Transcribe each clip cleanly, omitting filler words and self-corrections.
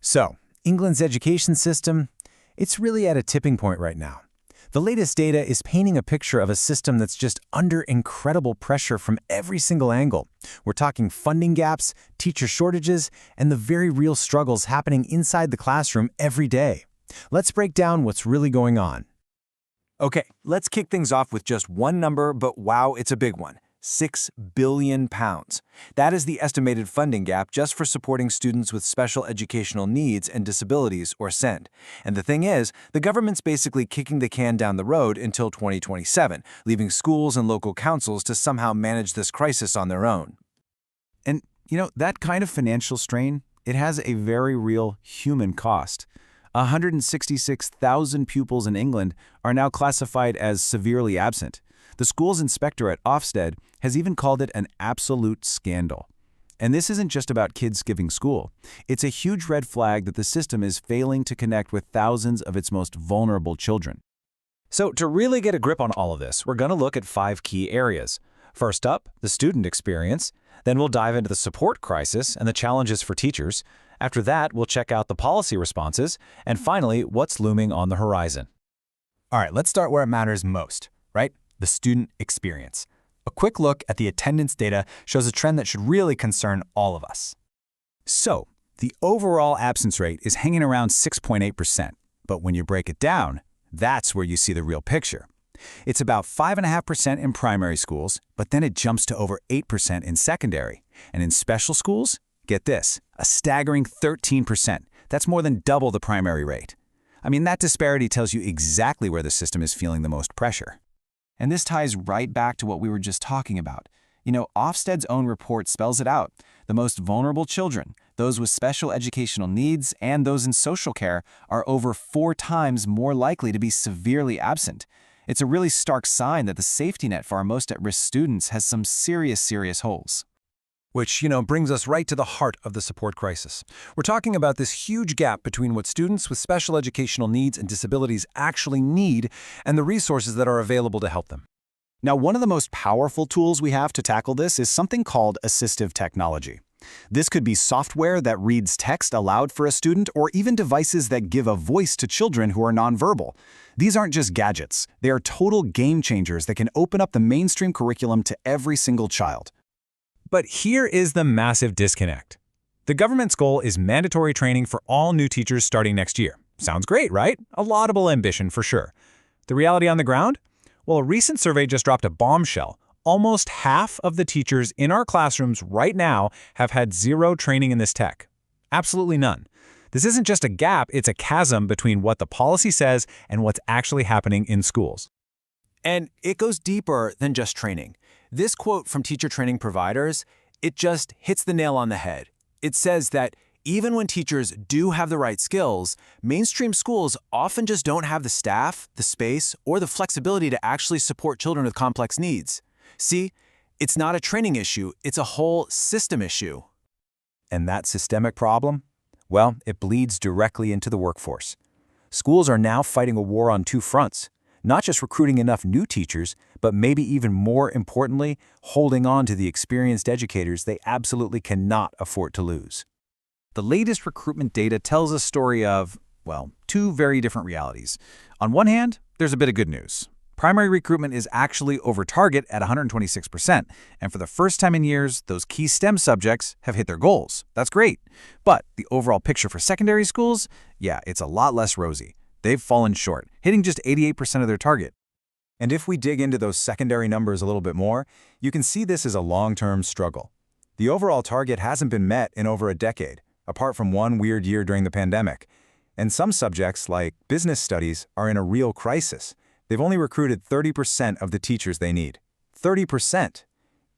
So, England's education system, it's really at a tipping point right now. The latest data is painting a picture of a system that's just under incredible pressure from every single angle. We're talking funding gaps, teacher shortages, and the very real struggles happening inside the classroom every day. Let's break down what's really going on. Okay, let's kick things off with just one number, but wow, it's a big one. £6 billion. That is the estimated funding gap just for supporting students with special educational needs and disabilities, or SEND. And the thing is, the government's basically kicking the can down the road until 2027, leaving schools and local councils to somehow manage this crisis on their own. And, that kind of financial strain, it has a very real human cost. 166,000 pupils in England are now classified as severely absent. The school's inspector at Ofsted has even called it an absolute scandal. And this isn't just about kids skipping school. It's a huge red flag that the system is failing to connect with thousands of its most vulnerable children. So to really get a grip on all of this, we're going to look at 5 key areas. First up, the student experience. Then we'll dive into the support crisis and the challenges for teachers. After that, we'll check out the policy responses. And finally, what's looming on the horizon. All right, let's start where it matters most, right? The student experience. A quick look at the attendance data shows a trend that should really concern all of us. So, the overall absence rate is hanging around 6.8%. But when you break it down, that's where you see the real picture. It's about 5.5% in primary schools, but then it jumps to over 8% in secondary. And in special schools, get this, a staggering 13%. That's more than double the primary rate. I mean, that disparity tells you exactly where the system is feeling the most pressure. And this ties right back to what we were just talking about. Ofsted's own report spells it out. The most vulnerable children, those with special educational needs and those in social care, are over 4 times more likely to be severely absent. It's a really stark sign that the safety net for our most at-risk students has some serious holes. Which, brings us right to the heart of the support crisis. We're talking about this huge gap between what students with special educational needs and disabilities actually need and the resources that are available to help them. Now, one of the most powerful tools we have to tackle this is something called assistive technology. This could be software that reads text aloud for a student or even devices that give a voice to children who are nonverbal. These aren't just gadgets. They are total game changers that can open up the mainstream curriculum to every single child. But here is the massive disconnect. The government's goal is mandatory training for all new teachers starting next year. Sounds great, right? A laudable ambition for sure. The reality on the ground? Well, a recent survey just dropped a bombshell. Almost half of the teachers in our classrooms right now have had 0 training in this tech. Absolutely none. This isn't just a gap, it's a chasm between what the policy says and what's actually happening in schools. And it goes deeper than just training. This quote from teacher training providers, it just hits the nail on the head. It says that even when teachers do have the right skills, mainstream schools often just don't have the staff, the space, or the flexibility to actually support children with complex needs. See, it's not a training issue, it's a whole system issue. And that systemic problem? Well, it bleeds directly into the workforce. Schools are now fighting a war on 2 fronts. Not just recruiting enough new teachers, but maybe even more importantly, holding on to the experienced educators they absolutely cannot afford to lose. The latest recruitment data tells a story of, 2 very different realities. On one hand, there's a bit of good news. Primary recruitment is actually over target at 126%, and for the first time in years, those key STEM subjects have hit their goals. That's great. But the overall picture for secondary schools, it's a lot less rosy. They've fallen short, hitting just 88% of their target. And if we dig into those secondary numbers a little bit more, you can see this as a long-term struggle. The overall target hasn't been met in over a decade, apart from one weird year during the pandemic. And some subjects, like business studies, are in a real crisis. They've only recruited 30% of the teachers they need. 30%!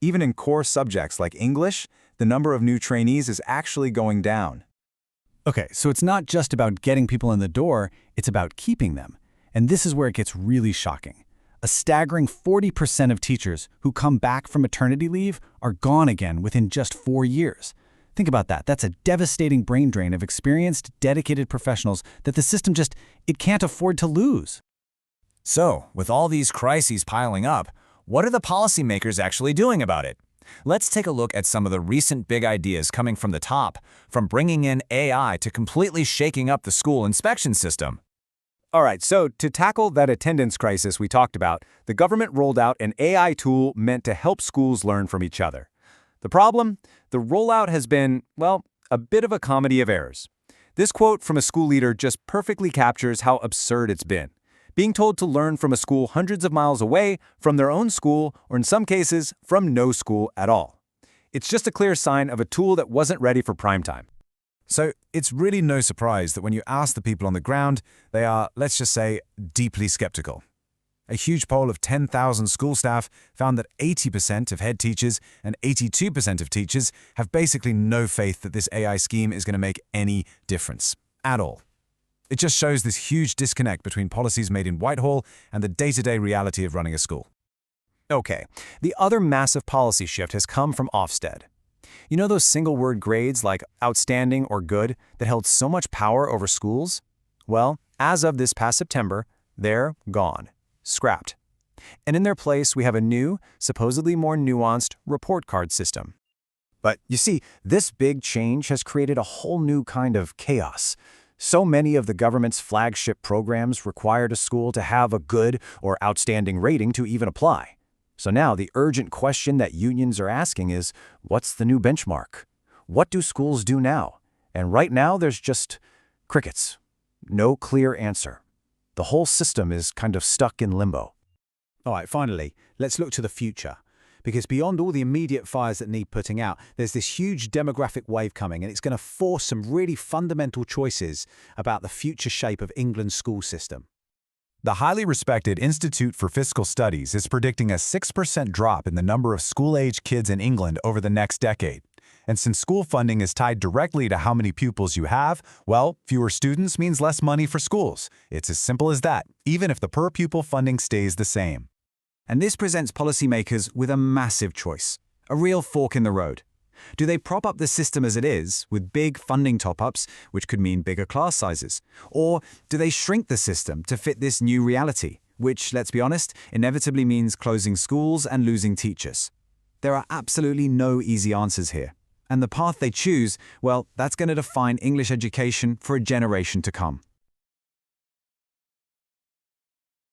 Even in core subjects like English, the number of new trainees is actually going down. Okay, so it's not just about getting people in the door, it's about keeping them. And this is where it gets really shocking. A staggering 40% of teachers who come back from maternity leave are gone again within just 4 years. Think about that. That's a devastating brain drain of experienced, dedicated professionals that the system it can't afford to lose. So, with all these crises piling up, what are the policymakers actually doing about it? Let's take a look at some of the recent big ideas coming from the top, from bringing in AI to completely shaking up the school inspection system. All right, so to tackle that attendance crisis we talked about, the government rolled out an AI tool meant to help schools learn from each other. The problem? The rollout has been, well, a bit of a comedy of errors. This quote from a school leader just perfectly captures how absurd it's been. Being told to learn from a school hundreds of miles away, from their own school, or in some cases, from no school at all. It's just a clear sign of a tool that wasn't ready for prime time. So it's really no surprise that when you ask the people on the ground, they are, let's just say, deeply skeptical. A huge poll of 10,000 school staff found that 80% of head teachers and 82% of teachers have basically no faith that this AI scheme is going to make any difference at all. It just shows this huge disconnect between policies made in Whitehall and the day-to-day reality of running a school. Okay, the other massive policy shift has come from Ofsted. You know those single-word grades like outstanding or good that held so much power over schools? Well, as of this past September, they're gone. Scrapped. And in their place, we have a new, supposedly more nuanced report card system. But you see, this big change has created a whole new kind of chaos. So many of the government's flagship programs required a school to have a good or outstanding rating to even apply. So now the urgent question that unions are asking is, what's the new benchmark? What do schools do now? And right now, there's just crickets. No clear answer. The whole system is kind of stuck in limbo. All right, finally, let's look to the future. Because beyond all the immediate fires that need putting out, there's this huge demographic wave coming, and it's going to force some really fundamental choices about the future shape of England's school system. The highly respected Institute for Fiscal Studies is predicting a 6% drop in the number of school-age kids in England over the next decade. And since school funding is tied directly to how many pupils you have, well, fewer students means less money for schools. It's as simple as that, even if the per-pupil funding stays the same. And this presents policymakers with a massive choice, a real fork in the road. Do they prop up the system as it is, with big funding top-ups, which could mean bigger class sizes? Or do they shrink the system to fit this new reality, which, let's be honest, inevitably means closing schools and losing teachers? There are absolutely no easy answers here. And the path they choose, well, that's going to define English education for a generation to come.